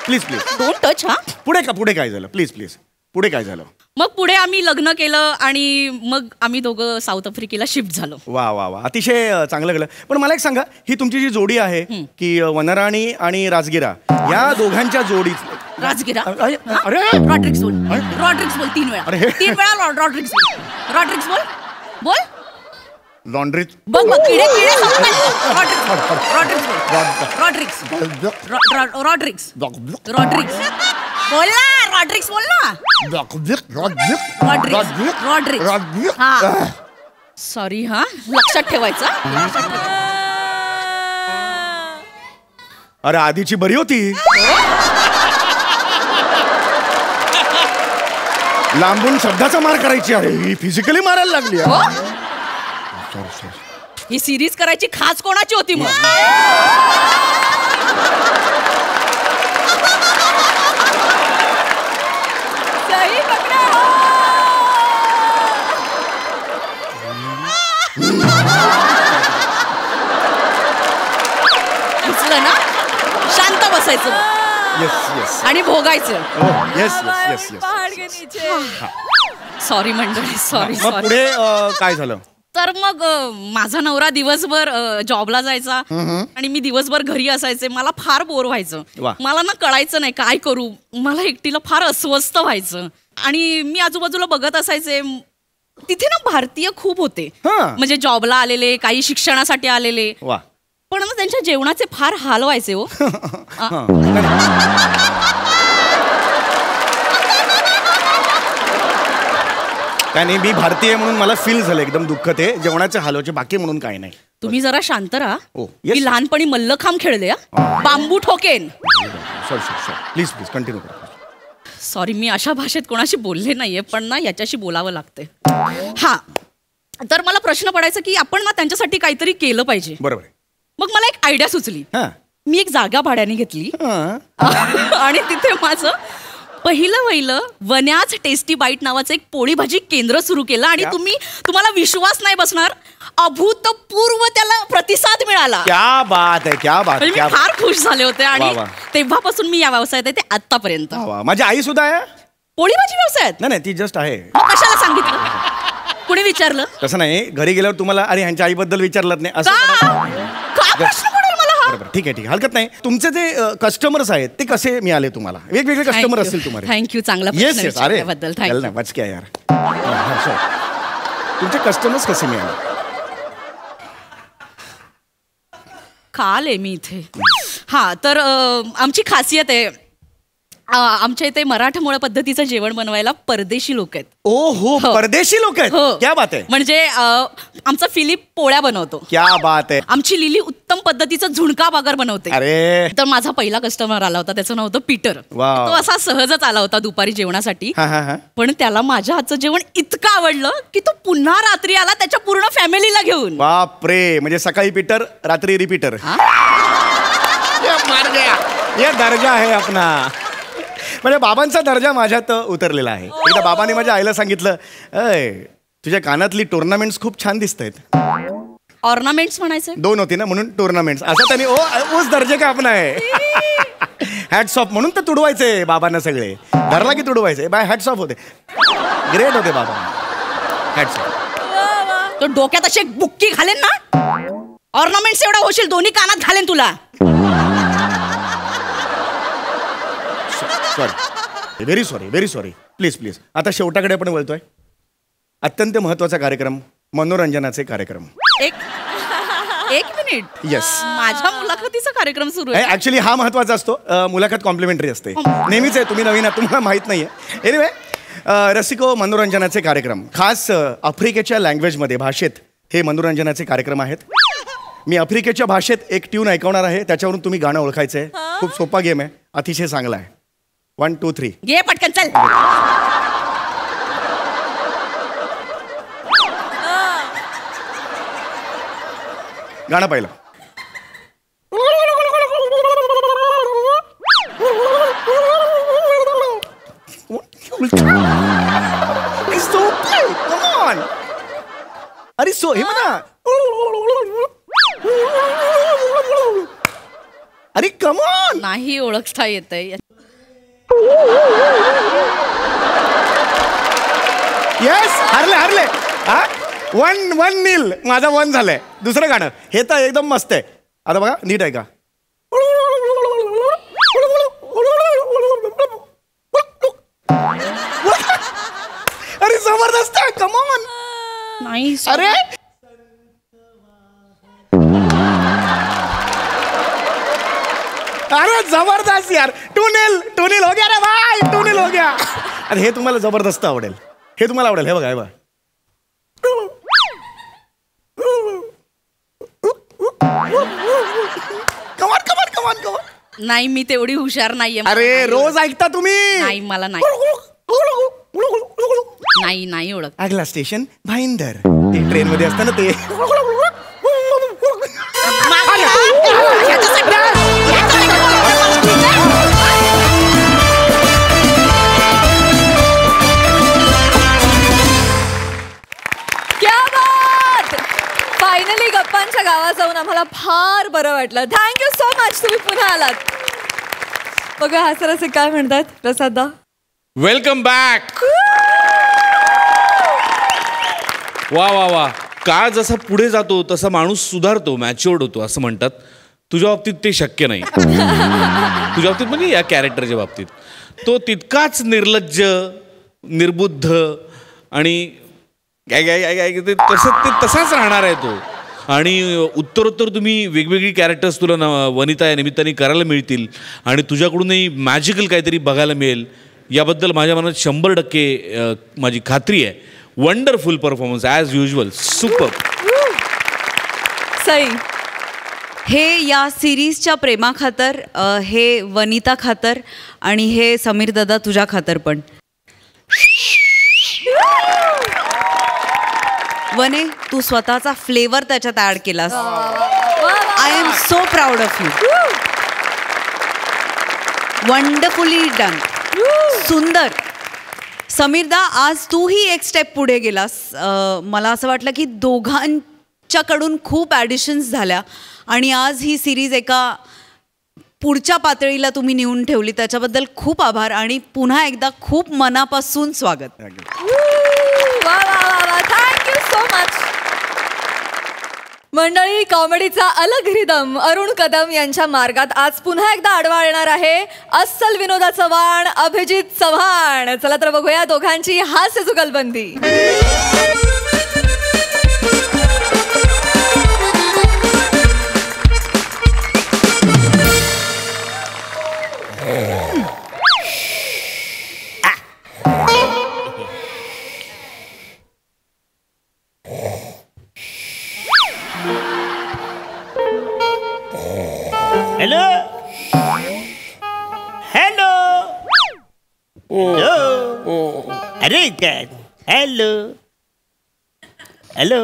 please please don't touch. हा पुढे काय झालं प्लीज प्लीज पुढे काय झालं? मग पुढे आम्ही लग्न केलं आणि मग आम्ही दोघं साऊथ आफ्रिकेला शिफ्ट झालो. वा वा वा अतिशय चांगलं केलं. पण मला एक सांगा ही तुमची जी जोडी आहे की वनराणी आणि राजगिरा या दोघांच्या जोडीत राजगिरा अरे रॉड्रिक्स बोल. रॉड्रिक्स बोल 3 वेळा. अरे. 3 वेळा रॉड्रिक्स बोल. रॉड्रिक्स बोल. बोल लॉन्ड्री बघ बघ किडे किडे रॉड्रिक्स रॉड्रिक्स बोल. रॉड्रिक्स रॉड्रिक्स रॉड्रिक्स बोल ना. रॉड्रिक्स बोल ना. रॉड्रिक्स रॉड्रिक्स. हा सॉरी. हा लक्षात ठेवायचं. अरे आधीची बरी होती. लांबून शब्दाचा मार करायची. अरे ही फिजिकली मारायला लागली. ही सिरीज करायची खास कोणाची होती मग? सही पकडा. दिसलं ना. शांत बसायचं येस येस आणि भोगायचं. Yes yes yes yes. पहाड के नीचे. सॉरी मंडळी. सॉरी मग सॉरी. पुढे काय झालं? तर मग माझा नवरा दिवसभर जॉबला जायचा आणि मी दिवसभर घरी असायचे. मला फार बोर व्हायचं. वा. मला ना कळायचं नाही काय करू. मला एकटीला फार अस्वस्थ व्हायचं आणि मी आजूबाजूला बघत असायचे. तिथे ना भारतीय खूप होते. हां. म्हणजे जॉबला आलेले काही शिक्षणासाठी आलेले. वा. पण ना त्यांच्या जेवणाचे फार हाल व्हायचे हो. काय नाही मी भारतीय म्हणून मला फील झालं एकदम दुःख ते जेवणाचे हालवाचे बाकी म्हणून काही नाही. तुम्ही जरा शांत राहा. ओ, yes. मी लहानपणी मल्लखांब खेळले. बांबू ठोकेन. Sorry sorry please please continue करा. सॉरी मी अशा भाषेत कोणाशी बोलले नाहीये पण ना याच्याशी बोलावं लागते. हा तर मला प्रश्न पडायचा की आपण ना त्यांच्यासाठी काहीतरी केलं पाहिजे. बरोबर. मग मला एक आयडिया सुचली. हां मी एक जागा भाड्याने घेतली हां आणि तिथे माझं पहिलं वन्याच टेस्टी बाईट नावाचं एक पोळी भाजी केंद्र सुरू केलं आणि तुम्हाला विश्वास नाही बसणार अभूतपूर्व त्याला प्रतिसाद मिळाला. क्या बात आहे क्या बात. म्हणजे मी फार खुश झाले होते आणि वा, वा. तेव्हापासून मी या व्यवसायात आहे ते आतापर्यंत. माझी आई सुद्धा आहे. पोळी भाजी व्यवसायात? नाही ती जस्ट आहे. मग कशाला सांगितलं? कुणी विचारलं? तसं नाही घरी गेल्यावर तुम्हाला अरे ह्यांच्या आईबद्दल विचारलं नाही असं. का प्रश्न पडेल मला हा? बरोबर ठीक आहे हरकत नाही. तुमचे जे कस्टमर्स आहेत ते कसे मिळाले तुम्हाला? वेगवेगळे कस्टमर असतील तुम्हाला. थँक्यू. चांगला येस येस. अरे बद्दल चल ना बच क्या यार. तुमचे कस्टमर्स कसे मिळाले? काल आहे मी इथे. हा तर आमची खासियत आहे आमच्या इथे मराठमोळ्या पद्धतीचं जेवण बनवायला परदेशी लोक आहेत. ओ हो परदेशी लोक आहेत. हो. क्या बात आहे. म्हणजे आमचा फिलिप पोळ्या बनवतो. क्या बात आहे. आमची लिली उत्तम पद्धतीचं झुणका भाकर बनवते. अरे तर माझा पहिला कस्टमर आला होता त्याचं नाव होतं पीटर. वाव. तो असा सहजच आला होता दुपारी जेवणासाठी. हा पण त्याला माझ्या हातचं जेवण इतकं आवडलं की तो पुन्हा रात्री आला त्याच्या पूर्ण फॅमिलीला घेऊन. बापरे. म्हणजे सकाळी पीटर रात्री रिपीटर. ये दर्जा आहे आपला. म्हणजे बाबांचा दर्जा माझ्यात उतरलेला आहे. एकदा बाबाने माझ्या आईला सांगितलं अय तुझ्या कानातली टुर्नामेंट्स खूप छान दिसत आहेत. ऑर्नामेंट्स म्हणायचं 2 होती ना म्हणून टुर्नामेंट्स असं त्यांनी उस दर्जे का आपण आहे. हॅट्स ऑफ म्हणून तर तुडवायचे बाबांना सगळे. धरला की तुडवायचे बाय हॅट्स ऑफ होते. ग्रेट होते बाबा. Hats off. तो डोक्यात अशी एक बुक्की घालेन ना ऑर्नामेंट्स एवढा होशील दोन्ही कानात घालेन तुला. Sorry very sorry please please. आता शेवटाकडे आपण बोलतोय. अत्यंत महत्वाचा कार्यक्रम मनोरंजनाचे कार्यक्रम. एक मिनिट. येस माझ्या मुलाखतीचा कार्यक्रम सुरू आहे. ऍक्च्युली हा महत्वाचा असतो. मुलाखत कॉम्प्लिमेंटरी असते. नेहमीच आहे. तुम्ही नवीन आहात तुम्हाला माहित नाहीये. एनिवे रसिको मनोरंजनाचे कार्यक्रम खास आफ्रिकेच्या लँग्वेजमध्ये भाषेत हे मनोरंजनाचे कार्यक्रम आहेत. मी आफ्रिकेच्या भाषेत एक ट्यून ऐकवणार आहे त्याच्यावरून तुम्ही गाणं ओळखायचंय. खूप सोपा गेम आहे. अतिशय चांगला आहे. 1 2 3 घे पटकन चल. गाणं पहिलं. अरे सो हे म्हणा. अरे कमॉन. नाही ओळखता येतंय. येस हरले हा 1-1 माझा 1 झालंय. दुसरं गाणं हे तर एकदम मस्त आहे. आता बघा नीट आहे का. अरे जबरदस्त आहे. कमॉन. नाही अरे अरे जबरदस्त यार. 2-0 हो गया रे भाई. 2-0 हो गया. अरे हे तुम्हाला जबरदस्त आवडेल. हे तुम्हाला आवडेल. हे बघा हे बघा. कमॉन. नाही मी तेवढी हुशार नाहीये. अरे रोज ऐकता तुम्ही. नाही मला नाही नाही ओळख. अगला स्टेशन भाईंदर. ते ट्रेन मध्ये असतं ना ते. क्या बात. फायनली गप्पांच्या गावात जाऊन आम्हाला फार बरं वाटलं. Thank you so much. तुम्ही पुन्हा आलात. बघा हा सर असे काय म्हणतात प्रसादा. Welcome back. वा काळ जसा पुढे जातो तसा माणूस सुधारतो, मॅच्युअर्ड होतो असं म्हणतात. तुझ्या बाबतीत ते शक्य नाही. तुझ्या बाबतीत म्हणजे या कॅरेक्टरच्या बाबतीत तो तितकाच निर्लज्ज, निर्बुद्ध आणि ते तसाच राहणार आहे तो. आणि उत्तरोत्तर तुम्ही वेगवेगळी कॅरेक्टर्स तुला वनिता या निमित्ताने करायला मिळतील आणि तुझ्याकडूनही मॅजिकल काहीतरी बघायला मिळेल याबद्दल माझ्या मनात 100% माझी खात्री आहे. Wonderful performance as usual. Super. Sai हे या सिरीजच्या प्रेमाखातर, हे वनिता खातर आणि हे समीर दादा तुझ्या खातर पण. वने तू स्वतःचा फ्लेवर त्याच्यात ऍड केलास. I am so proud of you. Wonderfully done. सुंदर. समीरदा आज तूही एक स्टेप पुढे गेलास. मला असं वाटलं की दोघांच्याकडून खूप ॲडिशन्स झाल्या आणि आज ही सिरीज एका पुढच्या पातळीला तुम्ही नेऊन ठेवली. त्याच्याबद्दल खूप आभार आणि पुन्हा एकदा खूप मनापासून स्वागत. Thank you so much. मंडळी, कॉमेडीचा अलग रिदम अरुण कदम यांच्या मार्गात आज पुन्हा एकदा आडवा येणार आहे अस्सल विनोदाचं वाण अभिजित चव्हाण. चला तर बघूया दोघांची हास्य जुगलबंदी. हॅलो हॅलो अरे काय हॅलो हॅलो.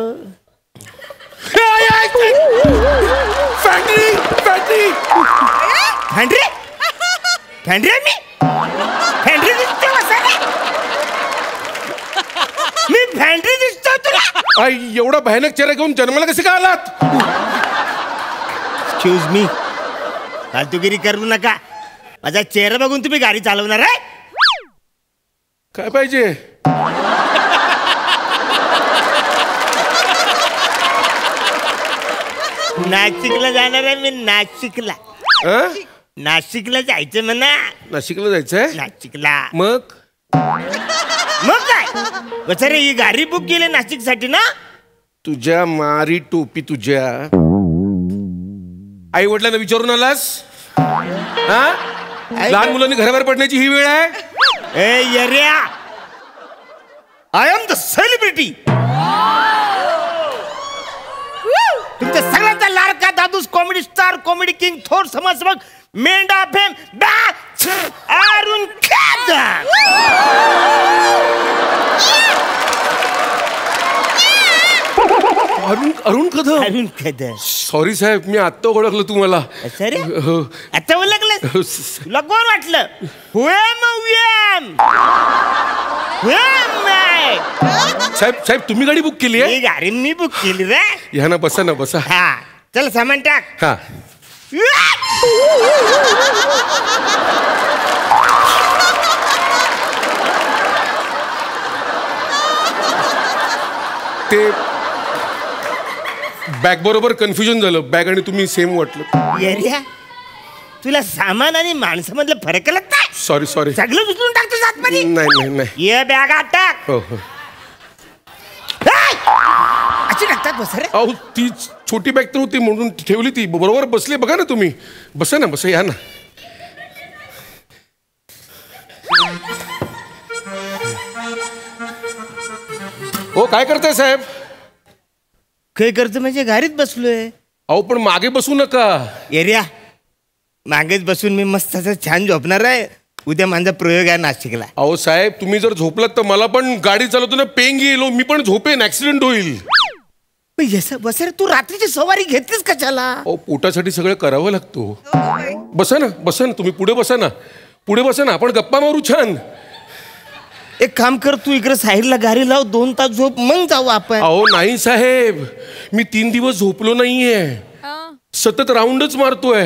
फॅन्ड्री दिसतो मी. फॅन्ड्री दिसतो तुला. एवढा भयानक चेहरा घेऊन जन्माला कसे काय आलात. Excuse me. फालतूगिरी करू नका. माझा चेहरा बघून तुम्ही गाडी चालवणार आहे. काय पाहिजे. नाशिकला जाणार आहे मी. नाशिकला जायचं म्हणा. नाशिकला जायचंय. नाशिकला मग काय बचारे ही गाडी बुक केली नाशिक साठी ना. तुझ्या मारी टोपी तुझ्या. आई वडिलांना विचारून आलास. लहान मुलांनी घराबाहेर पडण्याची ही वेळ आहे. ए येऱ्या, आय एम द सेलिब्रिटी. तुमच्या सगळ्यांचा लाडका दादूस कॉमेडी स्टार, कॉमेडी किंग, थोर समाजसेवक, मेंढा फेम अरुण टाक. अरुण कदम. अरुण कदम. सॉरी साहेब, मी आत्ता ओळखलं तुम्हाला. अरे हो. आता ओळखलं? तुला कोण वाटलं? साहेब तुम्ही गाडी बुक केली आहे? गाडी मी बुक केली रे. ह्या ना, बसा ना, बसा. हा चल सामान टाक. हा. ते बॅग बरोबर कन्फ्युजन झालं. बॅग आणि तुम्ही सेम वाटलं. येड्या, तुला सामान आणि माणसामधलं फरक कळत नाही? सॉरी सगळं उचलून टाकतो आतमध्ये. नाही. ये बॅगात टाक. हो. अशी टाकतात बस रे. अहो ती छोटी बॅग तर होती म्हणून ठेवली ती. बरोबर बसले बघा ना तुम्ही. बसा ना, बसा. या ना. हो काय करताय साहेब? काय करतो म्हणजे गाडीत बसलोय. अहो पण मागे बसू नका. एरिया मागेच बसून मी मस्त असं छान झोपणार आहे. उद्या माझा प्रयोग आहे नाशिकला. अहो साहेब, तुम्ही जर झोपलात तर मला पण गाडी चालवताना पेंग येईल. मी पण झोपेन, ऍक्सिडेंट होईल. बस रे, तू रात्रीची सवारी घेतलीस कशाला? अहो पोटासाठी सगळं करावं लागतो. बसा ना तुम्ही. पुढे बसा ना. आपण गप्पा मारू छान. एक काम कर, तू इकडे साईडला गाडी लाव, 2 तास झोप, मग जाऊ आपण. अहो नाही साहेब, मी 3 दिवस झोपलो नाहीये. सतत राऊंडच मारतोय.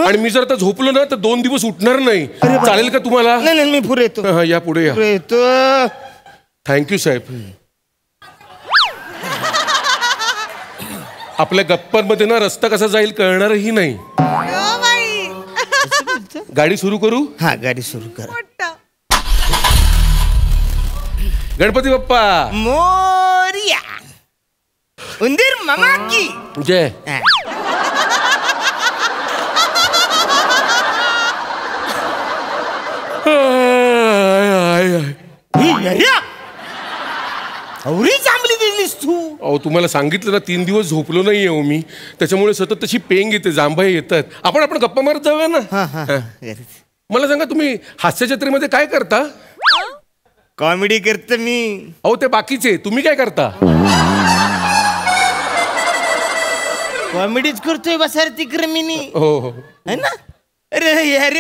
आणि मी जर आता झोपलो ना तर 2 दिवस उठणार नाही. चालेल का तुम्हाला? नाही मी पुढे येतो. या पुढे या. येतो. थँक्यू साहेब. आपल्या गप्पांमध्ये ना रस्ता कसा जाईल कळणारही नाही. गाडी सुरू करू? हा गाडी सुरू कर. गणपती बाप्पा मोरया. उंदीर मामा की जय. अवरी चांगली दिलीस तू. अहो तुम्हाला सांगितलं ना 3 दिवस झोपलो नाहीये हो मी. त्याच्यामुळे सतत तशी पेंग येते, जांभई येतात. आपण गप्पा मारत जाऊया ना. मला सांगा, तुम्ही हास्य जत्रेमध्ये काय करता? कॉमेडी करतो मी. अहो ते बाकीचे, तुम्ही काय करता? कॉमेडीच करतोय बसार तिकडे मी. हो है ना. अरे यार,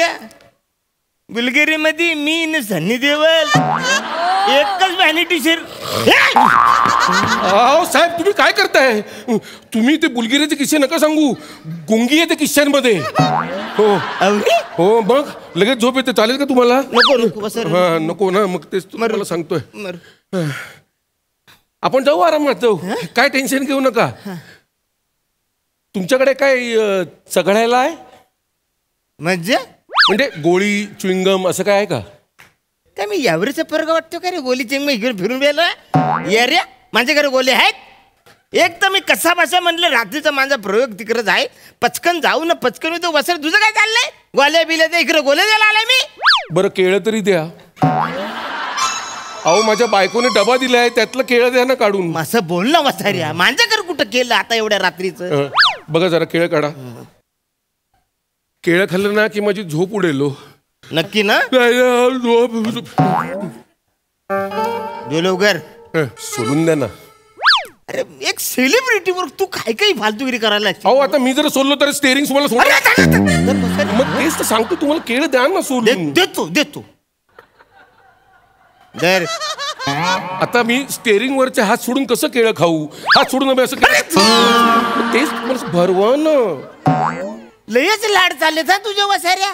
बुलगेरी मध्ये मी न सन्नी देवल एकच व्हॅनिटी शेअर. अहो साहेब, तुम्ही काय करताय? तुम्ही ते बुलगेरीचे किस्से नका सांगू. गुंगी येते किस्स्यांमध्ये. हो मग लगेच झोप येते. चालेल का तुम्हाला? नको हा नको ना, मग तेच तुम्हाला सांगतोय. आपण जाऊ, आरामात जाऊ. काय टेन्शन घेऊ नका. तुमच्याकडे काय चघळायला आहे? म्हणजे गोळी, च्युइंगम असं काय आहे का? काय मी यावरचा परगा वाटतो का रे? गोली चिंग इकडे फिरून गेलोय. या रे, माझ्याकडे गोले आहेत. एक तर मी कसा बसा म्हणलं, रात्रीचा माझा प्रयोग तिकडे आहे. पचकन जाऊ ना, पचकन तो बसर. तुझं काय चाललंय? गोल्या बिल्या तर इकडे गोले द्यायला आलाय मी. बरं केळं तरी द्या. अहो माझ्या बायकोने डबा दिलाय, त्यातलं केळं द्या ना काढून. असं बोल ना वसाऱ्या, माझ्याकडे कुठं केलं आता एवढ्या रात्रीचं? बघा जरा केळं काढा. केळं खाल्लं ना की माझी झोप उडेलो. नक्की ना? लवकर सोडून द्या ना. अरे एक सेलिब्रिटीवर तू काय काही फालतूगिरी करायला. अहो आता मी जर सोडलो तर स्टेअरिंग तुम्हाला सोड. मग तेच तर सांगतो तुम्हाला, केळं द्या ना सोडून. देतो. दर आता मी स्टेअरिंग वरचे हात सोडून कसं केळं खाऊ? हात सोडून आम्ही असं तेच तुम्हाला भरवा ना. लयच लाड चालले जा तुझ्या वसाऱ्या.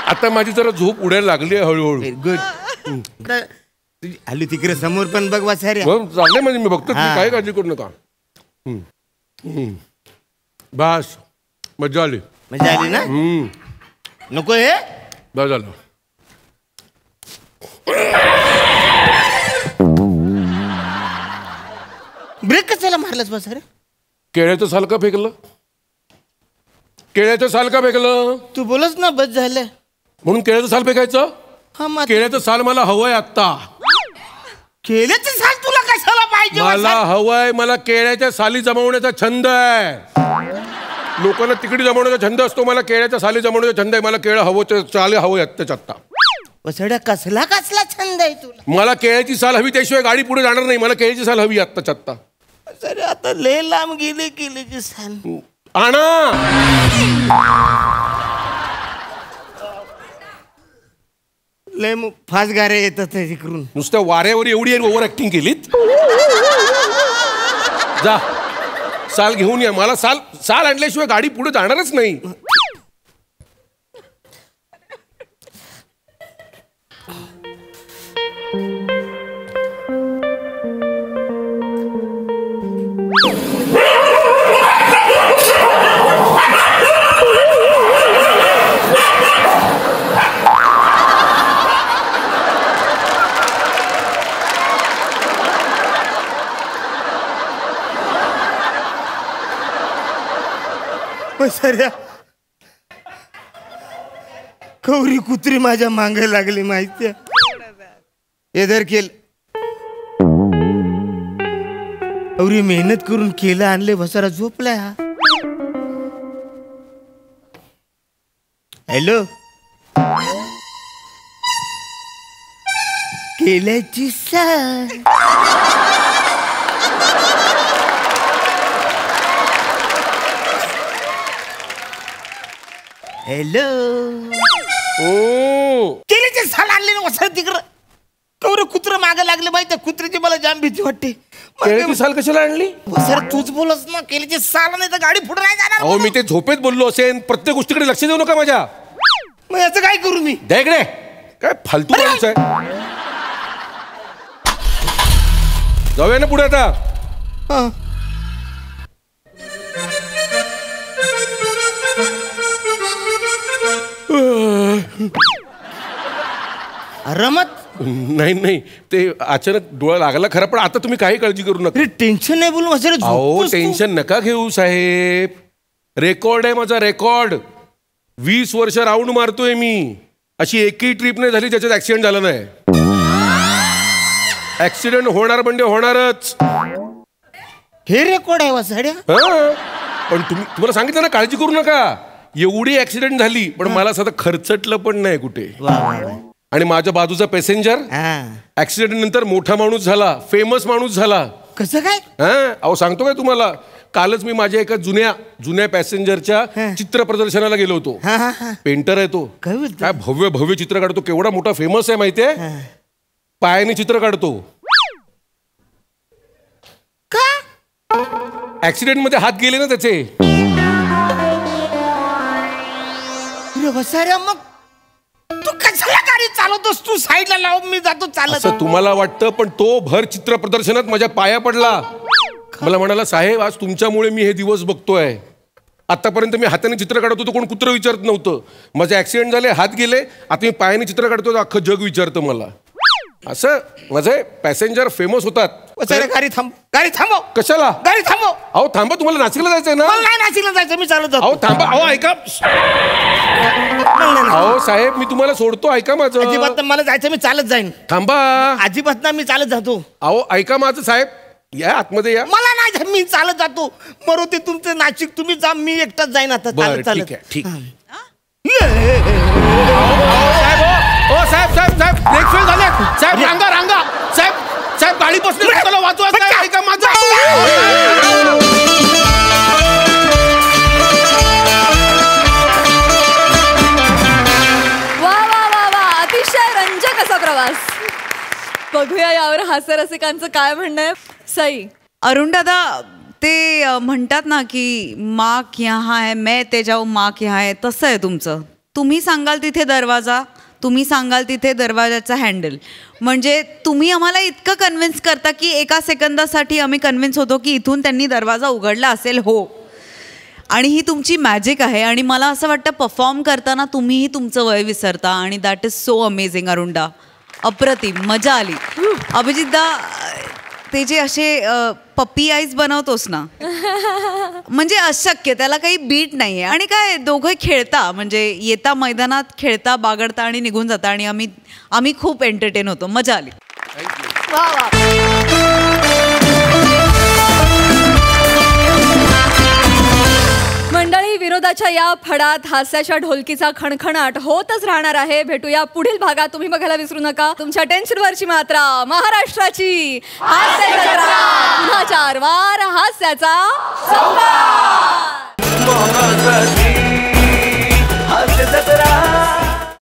आता माझी जरा झोप उडायला लागली आहे हळूहळू. गुड. आली तिकडे समोर पण बघ वसाऱ्या. चांगले म्हणजे मी बघतो, काय काळजी करू नका. बस मजा आली. मजा आली ना? नको हे बस झालं. ब्रेक कशाला मारलास बस रे? केळ्याचं साल का फेकलं? केळ्याचं साल का फेकलं? तू बोलच ना, बस झालं म्हणून केळ्याचं साल फेकायचं? केळ्याचं साल मला हवंय आत्ता. केळ्याचं साल तुला कशाला पाहिजे मला हवंय, मला केळ्याच्या साली जमवण्याचा छंद आहे. लोकांना तिकीट जमवण्याचा छंद असतो, मला केळ्याच्या साली जमवण्याचा छंद आहे. मला केळं हवं, चाले हवं आत्ताच्या आत्ता. वसड्या कसला कसला छंद आहे तुला? मला केळ्याची साल हवी, त्याशिवाय गाडी पुढे जाणार नाही. मला केळ्याची साल हवी आत्ताच्या आत्ता. सर आता लय लांब गेले केळीची साल. आणा. लय फास्ट गारे येतात तिकडून. नुसत्या वाऱ्यावर एवढी ओव्हर ऍक्टिंग केलीत. जा साल घेऊन या. मला साल आणल्याशिवाय गाडी पुढे जाणारच नाही. सऱ्या कवरी कुत्री माझ्या मागे लागली माहितीये. एदर केल एवढी मेहनत करून केलं आणले, वसारा झोपलाय हा. हॅलो, केल्याची साल. हॅलो, ओ केल्याची साल आणली ना वसारा तिकडं. कवरे कुत्र मागे लागले माहिती, कुत्र्याची मला जाम भीती वाटते. केळ्याची साल कशाला आणली? सर तूच बोलस ना, केल्याची साल नाही तर गाडी पुढे नाही जाणार. अहो मी ते झोपेत बोललो असेल. प्रत्येक गोष्टीकडे लक्ष देऊ नका माझ्या. मग याचं काय करू मी? द्या इकडे. काय फालतू माणूस आहे. जाऊया ना पुढे आता. रमत नाही ते अचानक डोळा लागला खरं, पण आता तुम्ही काही काळजी करू नका. टेन्शन नाही बोलू. अहो टेन्शन नका घेऊ साहेब. रेकॉर्ड आहे माझा, रेकॉर्ड. 20 वर्ष राऊंड मारतोय मी. अशी एकही ट्रिप नाही झाली ज्याच्यात ऍक्सिडेंट झाला नाही. ऍक्सिडेंट होणार म्हणजे होणारच. हे रेकॉर्ड आहे वसाड्या. पण तुम्हाला सांगितलं ना, काळजी करू नका. एवढी ऍक्सिडेंट झाली पण मला सध्या खर्चटलं पण नाही कुठे. आणि माझ्या बाजूचा पॅसेंजर ऍक्सिडेंट नंतर मोठा माणूस झाला, फेमस माणूस झाला. कसं काय? अहो सांगतो काय तुम्हाला. कालच मी माझ्या एका जुन्या पॅसेंजरच्या चित्र प्रदर्शनाला गेलो होतो. पेंटर आहे तो. काय भव्य भव्य चित्र काढतो. केवढा मोठा फेमस आहे माहितीये. पायाने चित्र काढतो. ऍक्सिडेंट मध्ये हात गेले ना त्याचे. वसाऱ्या मग तू कशाला गाडी चालवतोस? तू साईडला लाव, मी जातो चालत. असं तुम्हाला वाटतं, पण तो भर चित्र प्रदर्शनात माझ्या पाया पडला. मला म्हणाला, साहेब आज तुमच्यामुळे मी हे दिवस बघतोय. आतापर्यंत मी हाताने चित्र काढत होतो, कोण कुत्र विचारत नव्हतं. माझे ऍक्सिडेंट झाले, हात गेले, आता मी पायाने चित्र काढतो, अख्खं जग विचारतं मला. असं माझे पॅसेंजर फेमस होतात. गाडी थांबव. कशाला गाडी थांबव? अहो थांबा, तुम्हाला नाशिकला जायचंय ना? नाही नाशिकला जायचं, मी चालत जातो. अहो थांबा. अहो ऐका. अहो साहेब मी तुम्हाला सोडतो, ऐका माझं. अजिबात मला जायचं, मी चालत जाईन. थांबा. अजिबात ना, मी चालत जातो. अहो ऐका माझं साहेब. या आतमध्ये या. मला नाही, मी चालत जातो. बरोबर ते तुमचं नाशिक तुम्ही जा, मी एकटाच जाईन आता चालत चालत. ठीक. साहेब ब्रेक फेल झाले. साहेब रांगा. साहेब गाडी बसली, वाचवा. ऐका माझं. वा अतिशय रंजक असा प्रवास. बघूया यावर हास्यरसिकांचं काय म्हणणं आहे. सई. अरुण दादा, ते म्हणतात ना की माक यहाँ है, मैं ते जाऊ माक यहाँ है, तसं आहे तुमचं. तुम्ही सांगाल तिथे दरवाजा, तुम्ही सांगाल तिथे दरवाजाचा हँडल. म्हणजे तुम्ही आम्हाला इतकं कन्व्हिन्स करता की एका सेकंदासाठी आम्ही कन्व्हिन्स होतो की इथून त्यांनी दरवाजा उघडला असेल. हो, आणि ही तुमची मॅजिक आहे. आणि मला असं वाटतं परफॉर्म करताना तुम्हीही तुमचं वय विसरता. आणि दॅट इज सो अमेझिंग अरुणदा. अप्रतिम, मजा आली. अभिजितदा, ते जे असे पप्पी आईज बनवतोस ना, म्हणजे अशक्य, त्याला काही बीट नाही आहे. आणि काय दोघं खेळता, म्हणजे येता मैदानात खेळता, बागडता आणि निघून जाता. आणि आम्ही खूप एंटरटेन होतो. मजा आली. वा. विनोदाच्या या फडात हास्याच्या ढोलकीचा खणखणाट होतच राहणार आहे. भेटूया पुढील भागात. तुम्ही बघायला विसरू नका तुमच्या टेन्शनवरची मात्रा, महाराष्ट्राची हास्य जत्रा. पुन्हा 4 वार हास्याचा संवाद.